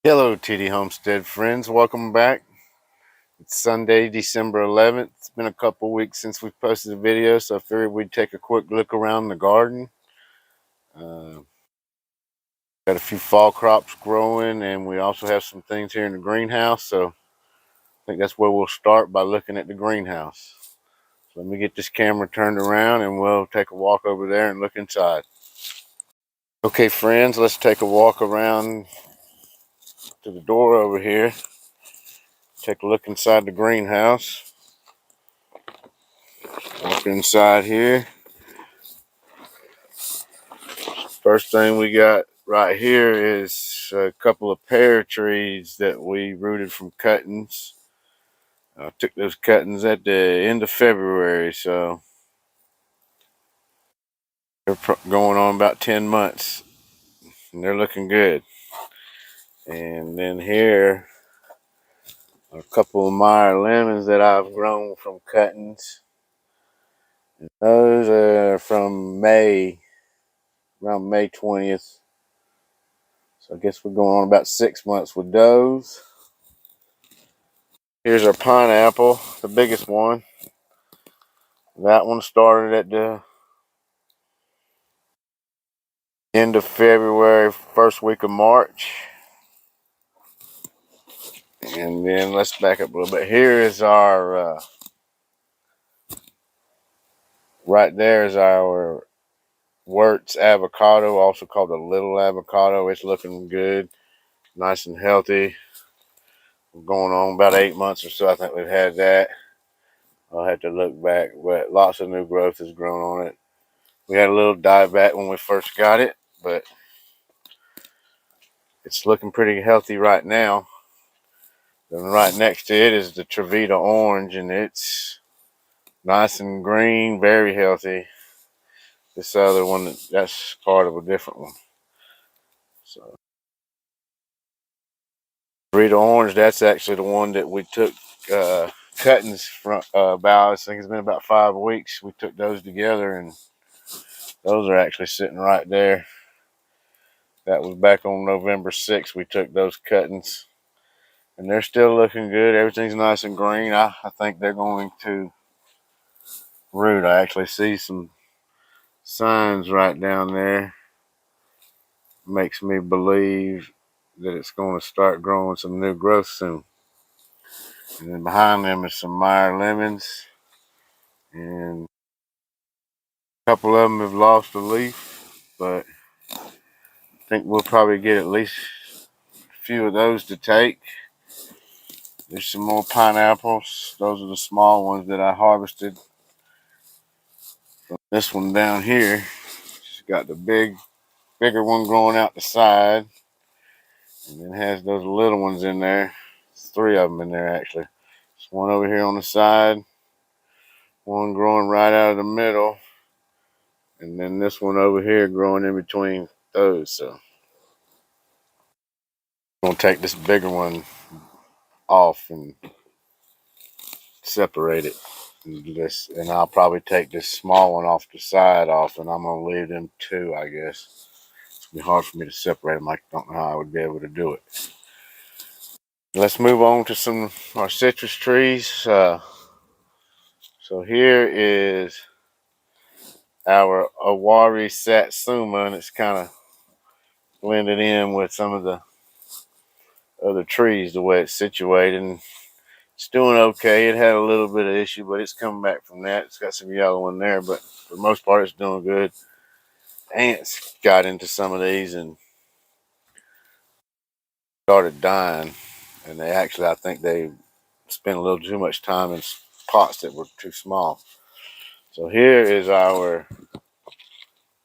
Hello, TD Homestead friends. Welcome back. It's Sunday, December 11th. It's been a couple weeks since we posted a video, so I figured we'd take a quick look around the garden. Got a few fall crops growing, and we also have some things here in the greenhouse, so I think that's where we'll start, by looking at the greenhouse. So let me get this camera turned around, and we'll take a walk over there and look inside. Okay, friends, let's take a walk around to the door over here. Take a look inside the greenhouse. Walk inside here. First thing we got right here is a couple of pear trees that we rooted from cuttings. I took those cuttings at the end of February, so they're going on about 10 months, and they're looking good. And then here are a couple of Meyer lemons that I've grown from cuttings. Those are from May, around May 20th. So I guess we're going on about 6 months with those. Here's our pineapple, the biggest one. That one started at the end of February, first week of March. And then let's back up a little bit. Here is our, right there is our Wertz avocado, also called the little avocado. It's looking good, nice and healthy. We're going on about 8 months or so, I think we've had that. I'll have to look back, but lots of new growth has grown on it. We had a little dieback when we first got it, but it's looking pretty healthy right now. Then right next to it is the Trevita orange, and it's nice and green, very healthy. This other one, that's part of a different one. So Trevita orange, that's actually the one that we took cuttings from about, I think it's been about 5 weeks. We took those together, and those are actually sitting right there. That was back on November 6th. We took those cuttings, and they're still looking good. Everything's nice and green. I think they're going to root. I actually see some signs right down there. Makes me believe that it's going to start growing some new growth soon. And then behind them is some Meyer lemons, and a couple of them have lost a leaf, but I think we'll probably get at least a few of those to take. There's some more pineapples. Those are the small ones that I harvested from this one down here. It's got the bigger one growing out the side, and then has those little ones in there. There's 3 of them in there actually. There's one over here on the side, one growing right out of the middle, and then this one over here growing in between those. So I'm gonna take this bigger one off and separate it. And I'll probably take this small one off the side off, and I'm gonna leave them 2, I guess. It's gonna be hard for me to separate them. I don't know how I would be able to do it. Let's move on to some of our citrus trees. So here is our Awari Satsuma, and it's kind of blended in with some of the other trees the way it's situated. And it's doing okay. It had a little bit of issue, but it's coming back from that. It's got some yellow in there, but for the most part, it's doing good. Ants got into some of these and started dying, and they actually, I think they spent a little too much time in pots that were too small. So here is our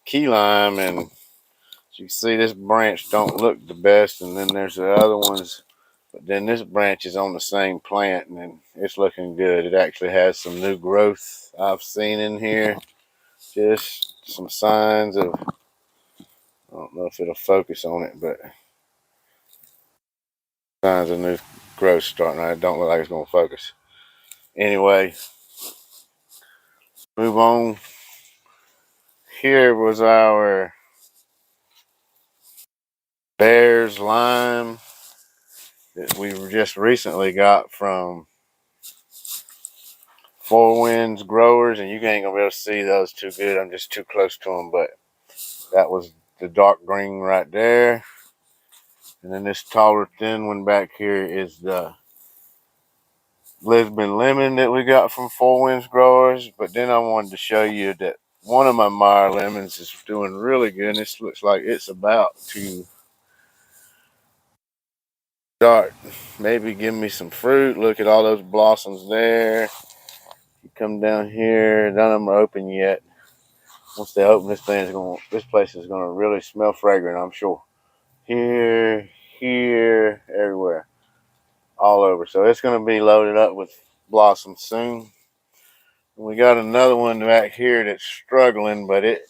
key lime, and as you can see, this branch don't look the best, and then there's the other ones, but then this branch is on the same plant, and it's looking good. It actually has some new growth I've seen in here, just some signs of, I don't know if it'll focus on it, but signs of new growth starting. I don't look like it's going to focus. Anyway, move on. Here was our Bears lime. that we just recently got from Four Winds Growers, and you ain't gonna be able to see those too good. I'm just too close to them, but that was the dark green right there. And then this taller thin one back here is the Lisbon lemon that we got from Four Winds Growers. But then I wanted to show you that one of my Meyer lemons is doing really good. And this looks like it's about to start maybe give me some fruit. Look at all those blossoms there. You come down here, none of them are open yet. Once they open, this place is gonna really smell fragrant, I'm sure. Here, here, everywhere, all over. So it's gonna be loaded up with blossoms soon. We got another one back here that's struggling, but it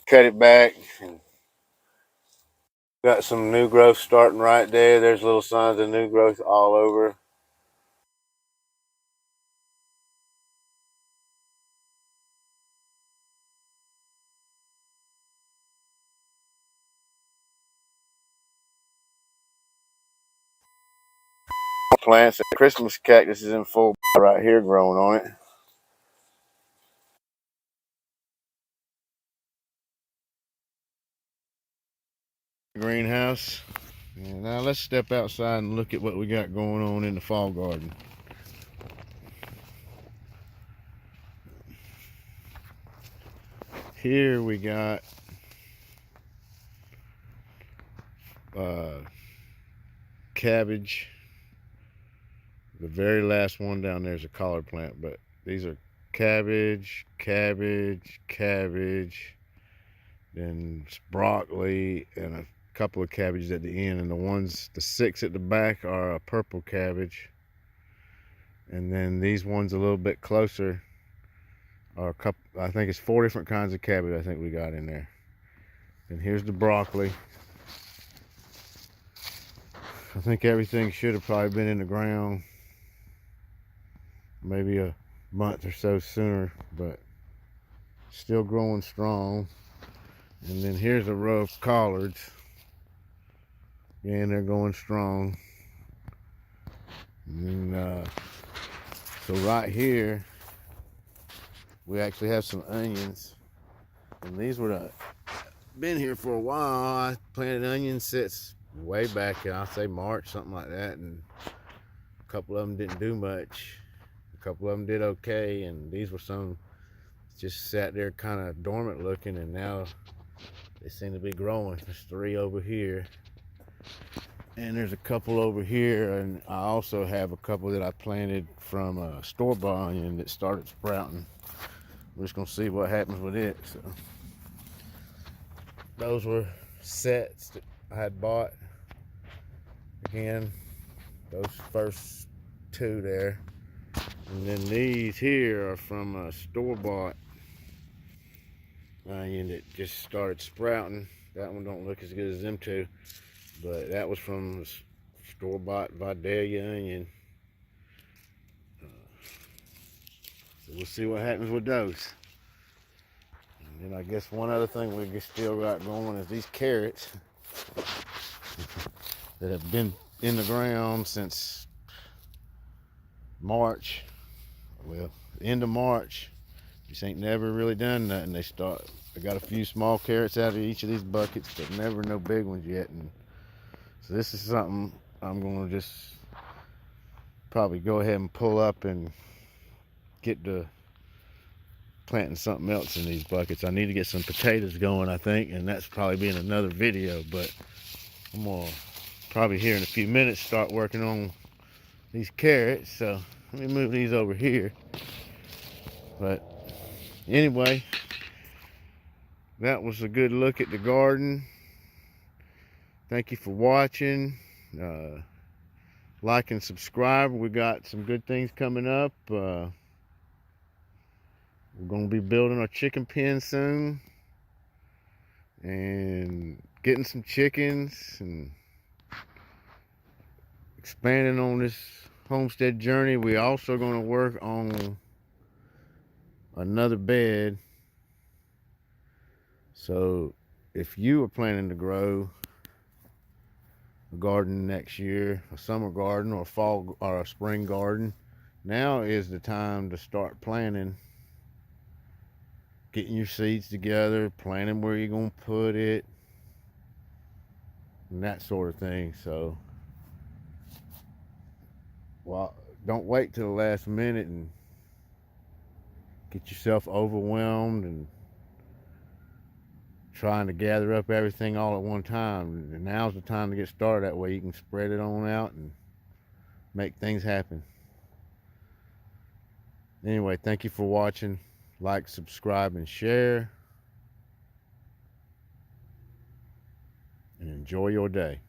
cut it back and got some new growth starting right there. There's little signs of new growth all over. Plants, the Christmas cactus is in full right here growing on it. Greenhouse. And now let's step outside and look at what we got going on in the fall garden. Here we got cabbage. The very last one down there is a collard plant, but these are cabbage, cabbage, cabbage, then broccoli, and a couple of cabbages at the end. And the 6 at the back are a purple cabbage. And then these ones a little bit closer are a couple, I think it's 4 different kinds of cabbage I think we got in there. And here's the broccoli. I think everything should have probably been in the ground maybe a month or so sooner, but still growing strong. And then here's a row of collards. Yeah, and they're going strong. And then, so right here, we actually have some onions. And these were been here for a while. I planted onions since way back in, I'll say March, something like that. And a couple of them didn't do much. A couple of them did okay. And these were some just sat there kind of dormant looking, and now they seem to be growing. There's 3 over here, and there's a couple over here, and I also have a couple that I planted from a store-bought onion that started sprouting. We're just gonna see what happens with it. So those were sets that I had bought. Again, those first 2 there, and then these here are from a store-bought onion that just started sprouting. That one don't look as good as them 2, but that was from store-bought Vidalia onion. So we'll see what happens with those. And then I guess one other thing we still got going is these carrots that have been in the ground since March. Well, end of March. Just ain't never really done nothing. I got a few small carrots out of each of these buckets, but never no big ones yet. And so this is something I'm gonna just probably go ahead and pull up and get to planting something else in these buckets. I need to get some potatoes going, I think, and that's probably being another video, but I'm gonna probably here in a few minutes start working on these carrots. So let me move these over here. But anyway, that was a good look at the garden. Thank you for watching. Like and subscribe. We got some good things coming up. We're going to be building our chicken pen soon and getting some chickens and expanding on this homestead journey. We're also going to work on another bed. So if you are planning to grow, a garden next year, a summer garden or a fall or a spring garden, now is the time to start planning, getting your seeds together, planning where you're going to put it, and that sort of thing. So, well, don't wait till the last minute and get yourself overwhelmed and trying to gather up everything all at one time. And now's the time to get started. That way you can spread it on out and make things happen. Anyway, thank you for watching. Like, subscribe, and share. And enjoy your day.